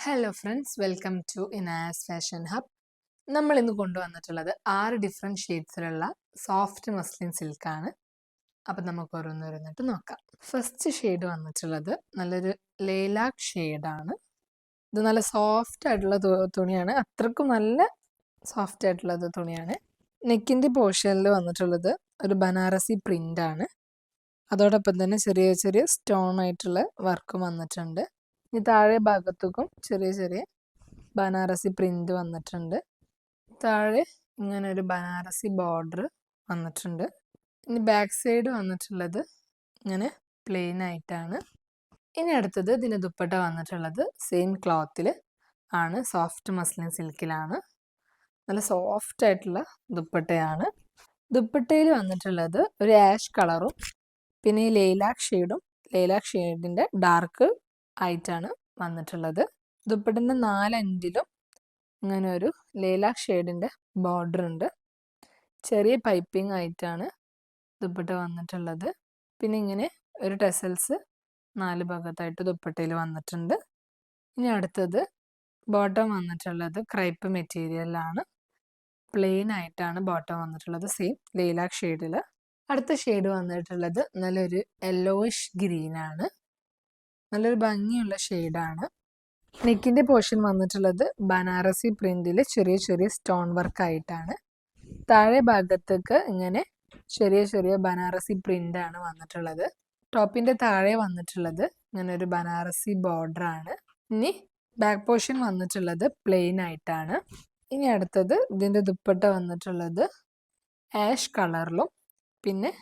Hello friends, welcome to Ina's Fashion Hub. നമ്മൾ ഇന്ന് കൊണ്ടുവന്നിട്ടുള്ളത് 6 ഡിഫറെൻറ്റ് ഷെയ്ഡ്സിലുള്ള സോഫ്റ്റ് മസ്ലിൻ സിൽക്കാണ്. അപ്പം നമുക്ക് ഓരോന്നോരോന്നിട്ട് നോക്കാം. ഫസ്റ്റ് ഷെയ്ഡ് വന്നിട്ടുള്ളത് നല്ലൊരു ലേലാക്ക് ഷെയ്ഡാണ്. ഇത് നല്ല സോഫ്റ്റ് ആയിട്ടുള്ള തുണിയാണ്, അത്രക്കും നല്ല സോഫ്റ്റ് ആയിട്ടുള്ള തുണിയാണ്. നെക്കിൻ്റെ പോർഷനിൽ വന്നിട്ടുള്ളത് ഒരു ബനാറസി പ്രിൻ്റാണ്. അതോടൊപ്പം തന്നെ ചെറിയ ചെറിയ സ്റ്റോൺ ആയിട്ടുള്ള വർക്കും വന്നിട്ടുണ്ട്. ഈ താഴെ ഭാഗത്തേക്കും ചെറിയ ചെറിയ ബനാറസി പ്രിന്റ് വന്നിട്ടുണ്ട്. താഴെ ഇങ്ങനെ ഒരു ബനാറസി ബോർഡർ വന്നിട്ടുണ്ട്. ഇനി ബാക്ക് സൈഡ് വന്നിട്ടുള്ളത് ഇങ്ങനെ പ്ലെയിൻ ആയിട്ടാണ്. ഇനി അടുത്തത് ഇതിന് ദുപ്പട്ട വന്നിട്ടുള്ളത് സെയിം ക്ലോത്തിൽ ആണ്, സോഫ്റ്റ് മസ്ലിൻ സിൽക്കിലാണ്. നല്ല സോഫ്റ്റ് ആയിട്ടുള്ള ദുപ്പട്ടയാണ്. ദുപ്പട്ടയിൽ വന്നിട്ടുള്ളത് ഒരു ആഷ് കളറും പിന്നെ ഈ ലേലാക്ക് ഷെയ്ഡിൻ്റെ ഡാർക്ക് ആയിട്ടാണ് വന്നിട്ടുള്ളത്. ദുപ്പട്ടൻ്റെ 4 എൻഡിലും ഇങ്ങനെ ഒരു ലേലാക്ക് ഷെയ്ഡിൻ്റെ ബോർഡർ ഉണ്ട്. ചെറിയ പൈപ്പിംഗ് ആയിട്ടാണ് ദുപ്പട്ട വന്നിട്ടുള്ളത്. പിന്നെ ഇങ്ങനെ ഒരു ടെസൽസ് 4 ഭാഗത്തായിട്ട് ദുപ്പട്ടയിൽ വന്നിട്ടുണ്ട്. ഇനി അടുത്തത് ബോട്ടം വന്നിട്ടുള്ളത് ക്രൈപ്പ് മെറ്റീരിയലാണ്. പ്ലെയിൻ ആയിട്ടാണ് ബോട്ടം വന്നിട്ടുള്ളത്, സെയിം ലേലാക്ക് ഷെയ്ഡിൽ. അടുത്ത ഷെയ്ഡ് വന്നിട്ടുള്ളത് നല്ലൊരു യെല്ലോയിഷ് ഗ്രീനാണ്. നല്ലൊരു ഭംഗിയുള്ള ഷെയ്ഡാണ്. നെക്കിൻ്റെ പോർഷൻ വന്നിട്ടുള്ളത് ബനാറസി പ്രിന്റിൽ ചെറിയ ചെറിയ സ്റ്റോൺ വർക്ക് ആയിട്ടാണ്. താഴെ ഭാഗത്തേക്ക് ഇങ്ങനെ ചെറിയ ചെറിയ ബനാറസി പ്രിൻ്റാണ് വന്നിട്ടുള്ളത്. ടോപ്പിൻ്റെ താഴെ വന്നിട്ടുള്ളത് ഇങ്ങനെ ഒരു ബനാറസി ബോർഡർ ആണ്. ഇനി ബാക്ക് പോർഷൻ വന്നിട്ടുള്ളത് പ്ലെയിൻ ആയിട്ടാണ്. ഇനി അടുത്തത് ഇതിൻ്റെ ദുപ്പട്ട വന്നിട്ടുള്ളത് ആഷ് കളറിലും പിന്നെ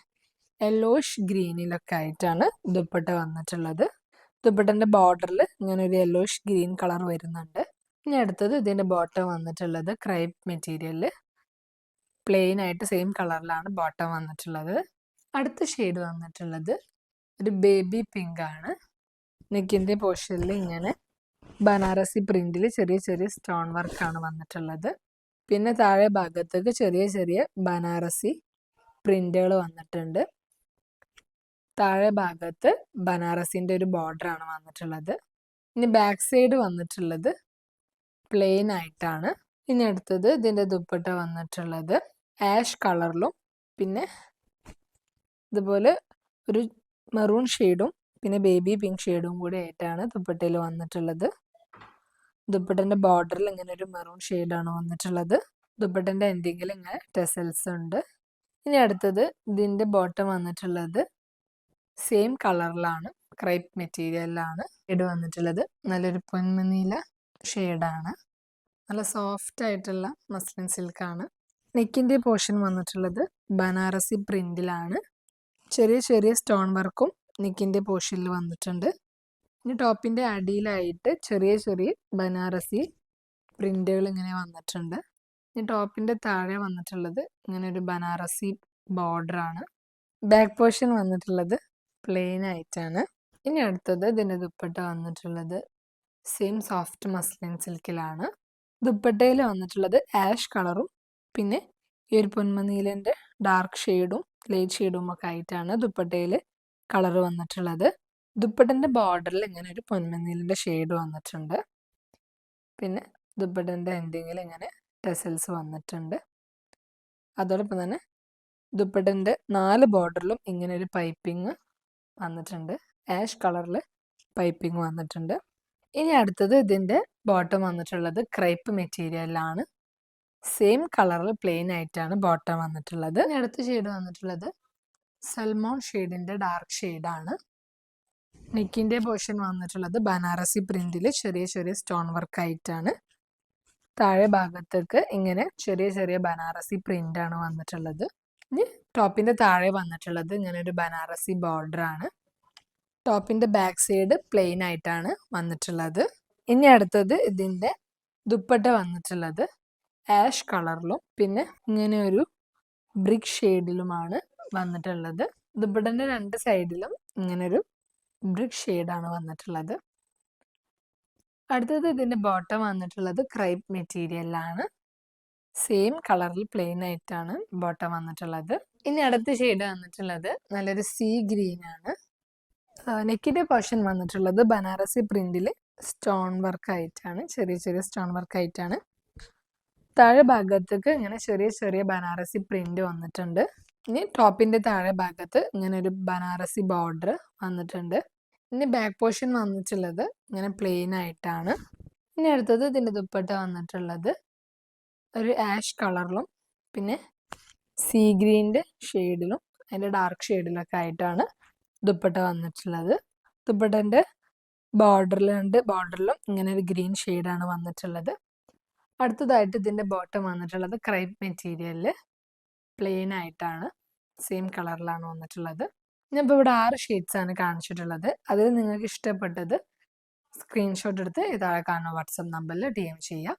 യെല്ലോയിഷ് ഗ്രീനിലൊക്കെ ആയിട്ടാണ് ദുപ്പട്ട വന്നിട്ടുള്ളത്. ദുപ്പട്ടൻ്റെ ബോർഡറിൽ ഇങ്ങനെ ഒരു യെല്ലോയിഷ് ഗ്രീൻ കളർ വരുന്നുണ്ട്. ഇനി അടുത്തത് ഇതിൻ്റെ ബോട്ടം വന്നിട്ടുള്ളത് ക്രൈപ്പ് മെറ്റീരിയലിൽ പ്ലെയിൻ ആയിട്ട് സെയിം കളറിലാണ് ബോട്ടം വന്നിട്ടുള്ളത്. അടുത്ത ഷെയ്ഡ് വന്നിട്ടുള്ളത് ഒരു ബേബി പിങ്ക് ആണ്. നെക്കിൻ്റെ പോർഷനിൽ ഇങ്ങനെ ബനാറസി പ്രിന്റിൽ ചെറിയ ചെറിയ സ്റ്റോൺ വർക്കാണ് വന്നിട്ടുള്ളത്. പിന്നെ താഴെ ഭാഗത്തേക്ക് ചെറിയ ചെറിയ ബനാറസി പ്രിന്റുകൾ വന്നിട്ടുണ്ട്. താഴെ ഭാഗത്ത് ബനാറസിൻ്റെ ഒരു ബോർഡർ ആണ് വന്നിട്ടുള്ളത്. ഇനി ബാക്ക് സൈഡ് വന്നിട്ടുള്ളത് പ്ലെയിൻ ആയിട്ടാണ്. ഇനി അടുത്തത് ഇതിൻ്റെ ദുപ്പട്ട വന്നിട്ടുള്ളത് ആഷ് കളറിലും പിന്നെ ഇതുപോലെ ഒരു മെറൂൺ ഷെയ്ഡും പിന്നെ ബേബി പിങ്ക് ഷെയ്ഡും കൂടി ആയിട്ടാണ് ദുപ്പട്ടയിൽ വന്നിട്ടുള്ളത്. ദുപ്പട്ടൻ്റെ ബോർഡറിൽ ഇങ്ങനെ ഒരു മെറൂൺ ഷെയ്ഡാണ് വന്നിട്ടുള്ളത്. ദുപ്പട്ടൻ്റെ എൻഡിങ്ങിൽ ഇങ്ങനെ ടെസൽസ് ഉണ്ട്. ഇനി അടുത്തത് ഇതിൻ്റെ ബോട്ടം വന്നിട്ടുള്ളത് സെയിം കളറിലാണ്, ക്രൈപ്പ് മെറ്റീരിയലിലാണ് ഷെയ്ഡ് വന്നിട്ടുള്ളത്. നല്ലൊരു പൊന്മനീല ഷെയ്ഡാണ്. നല്ല സോഫ്റ്റ് ആയിട്ടുള്ള മസ്ലിൻ സിൽക്കാണ്. നെക്കിൻ്റെ പോർഷൻ വന്നിട്ടുള്ളത് ബനാറസി പ്രിന്റിലാണ്. ചെറിയ ചെറിയ സ്റ്റോൺ വർക്കും നെക്കിൻ്റെ പോർഷനിൽ വന്നിട്ടുണ്ട്. ഇനി ടോപ്പിൻ്റെ അടിയിലായിട്ട് ചെറിയ ചെറിയ ബനാറസി പ്രിന്റുകൾ ഇങ്ങനെ വന്നിട്ടുണ്ട്. ഇനി ടോപ്പിൻ്റെ താഴെ വന്നിട്ടുള്ളത് ഇങ്ങനെ ഒരു ബനാറസി ബോർഡറാണ്. ബാക്ക് പോർഷൻ വന്നിട്ടുള്ളത് പ്ലെയിൻ ആയിട്ടാണ്. ഇനി അടുത്തത് ഇതിൻ്റെ ദുപ്പട്ട വന്നിട്ടുള്ളത് സെയിം സോഫ്റ്റ് മസ്ലിൻ സിൽക്കിലാണ്. ദുപ്പട്ടയിൽ വന്നിട്ടുള്ളത് ആഷ് കളറും പിന്നെ ഈ ഒരു പൊന്മനീലിൻ്റെ ഡാർക്ക് ഷെയ്ഡും ലൈറ്റ് ഷെയ്ഡും ഒക്കെ ആയിട്ടാണ് ദുപ്പട്ടയിൽ കളർ വന്നിട്ടുള്ളത്. ദുപ്പട്ടൻ്റെ ബോർഡറിൽ ഇങ്ങനെ ഒരു പൊന്മനീലിൻ്റെ ഷെയ്ഡ് വന്നിട്ടുണ്ട്. പിന്നെ ദുപ്പട്ടൻ്റെ എൻഡിങ്ങിൽ ഇങ്ങനെ ടെസൽസ് വന്നിട്ടുണ്ട്. അതോടൊപ്പം തന്നെ ദുപ്പട്ടൻ്റെ 4 ബോർഡറിലും ഇങ്ങനെ ഒരു പൈപ്പിംഗ് വന്നിട്ടുണ്ട്. ആഷ് കളറിൽ പൈപ്പിംഗ് വന്നിട്ടുണ്ട്. ഇനി അടുത്തത് ഇതിൻ്റെ ബോട്ടം വന്നിട്ടുള്ളത് ക്രൈപ്പ് മെറ്റീരിയലിലാണ്. സെയിം കളറിൽ പ്ലെയിൻ ആയിട്ടാണ് ബോട്ടം വന്നിട്ടുള്ളത്. ഇനി അടുത്ത ഷെയ്ഡ് വന്നിട്ടുള്ളത് സൽമോൺ ഷെയ്ഡിൻ്റെ ഡാർക്ക് ഷെയ്ഡാണ്. നെക്കിൻ്റെ പോർഷൻ വന്നിട്ടുള്ളത് ബനാറസി പ്രിന്റിൽ ചെറിയ ചെറിയ സ്റ്റോൺ വർക്ക് ആയിട്ടാണ്. താഴെ ഭാഗത്തേക്ക് ഇങ്ങനെ ചെറിയ ചെറിയ ബനാറസി പ്രിന്റാണ് വന്നിട്ടുള്ളത്. ഇനി ടോപ്പിൻ്റെ താഴെ വന്നിട്ടുള്ളത് ഇങ്ങനെ ഒരു ബനാറസി ബോർഡർ ആണ്. ടോപ്പിൻ്റെ ബാക്ക് സൈഡ് പ്ലെയിൻ ആയിട്ടാണ് വന്നിട്ടുള്ളത്. ഇനി അടുത്തത് ഇതിൻ്റെ ദുപ്പട്ട വന്നിട്ടുള്ളത് ആഷ് കളറിലും പിന്നെ ഇങ്ങനെ ഒരു ബ്രിക്ക് ഷെയ്ഡിലുമാണ് വന്നിട്ടുള്ളത്. ദുപ്പട്ടൻ്റെ 2 സൈഡിലും ഇങ്ങനെ ഒരു ബ്രിക്ക് ഷെയ്ഡാണ് വന്നിട്ടുള്ളത്. അടുത്തത് ഇതിൻ്റെ ബോട്ടം വന്നിട്ടുള്ളത് ക്രൈപ്പ് മെറ്റീരിയലിലാണ്. സെയിം കളറിൽ പ്ലെയിൻ ആയിട്ടാണ് ബോട്ടം വന്നിട്ടുള്ളത്. ഇനി അടുത്ത ഷെയ്ഡ് വന്നിട്ടുള്ളത് നല്ലൊരു സീ ഗ്രീൻ ആണ്. നെക്കിൻ്റെ പോർഷൻ വന്നിട്ടുള്ളത് ബനാറസി പ്രിന്റിൽ സ്റ്റോൺ വർക്ക് ആയിട്ടാണ്, ചെറിയ ചെറിയ സ്റ്റോൺ വർക്ക് ആയിട്ടാണ്. താഴെ ഭാഗത്തേക്ക് ഇങ്ങനെ ചെറിയ ചെറിയ ബനാറസി പ്രിന്റ് വന്നിട്ടുണ്ട്. ഇനി ടോപ്പിന്റെ താഴെ ഭാഗത്ത് ഇങ്ങനെ ഒരു ബനാറസി ബോർഡർ വന്നിട്ടുണ്ട്. ഇനി ബാക്ക് പോർഷൻ വന്നിട്ടുള്ളത് ഇങ്ങനെ പ്ലെയിൻ ആയിട്ടാണ്. ഇനി അടുത്തത് ഇതിന്റെ ദുപ്പട്ട വന്നിട്ടുള്ളത് ഒരു ആഷ് കളറിലും പിന്നെ സീ ഗ്രീൻ്റെ ഷെയ്ഡിലും അതിൻ്റെ ഡാർക്ക് ഷെയ്ഡിലൊക്കെ ആയിട്ടാണ് ദുപ്പട്ട വന്നിട്ടുള്ളത്. ദുപ്പട്ടൻ്റെ ബോർഡറിലും ഇങ്ങനെ ഒരു ഗ്രീൻ ഷെയ്ഡാണ് വന്നിട്ടുള്ളത്. അടുത്തതായിട്ട് ഇതിൻ്റെ ബോട്ടം വന്നിട്ടുള്ളത് ക്രൈപ്പ് മെറ്റീരിയലിൽ പ്ലെയിൻ ആയിട്ടാണ്, സെയിം കളറിലാണ് വന്നിട്ടുള്ളത്. ഞാനിപ്പോൾ ഇവിടെ 6 ഷെയ്ഡ്സ് ആണ് കാണിച്ചിട്ടുള്ളത്. അതിൽ നിങ്ങൾക്ക് ഇഷ്ടപ്പെട്ടത് സ്ക്രീൻഷോട്ട് എടുത്ത് താഴെ കാണുന്ന വാട്സപ്പ് നമ്പറിൽ DM ചെയ്യുക.